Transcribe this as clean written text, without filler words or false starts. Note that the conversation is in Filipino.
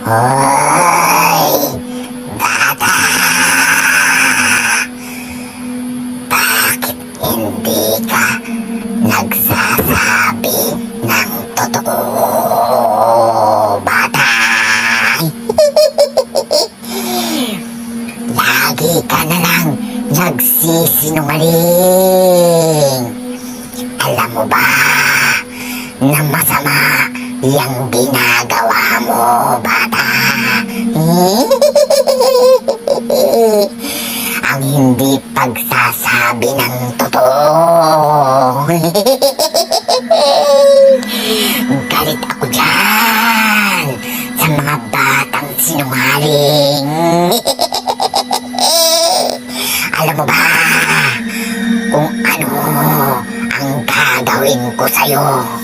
Hoy, bata! Bakit hindi ka nagsasabi ng totoo, bata? Lagi ka na lang nagsisinungaling. Alam mo ba na masama yung ginagawa mo, bata? Ang hindi pagsasabi ng totoo. Galit ako dyan sa mga batang sinungaling. Alam mo ba kung ano ang gagawin ko sa'yo?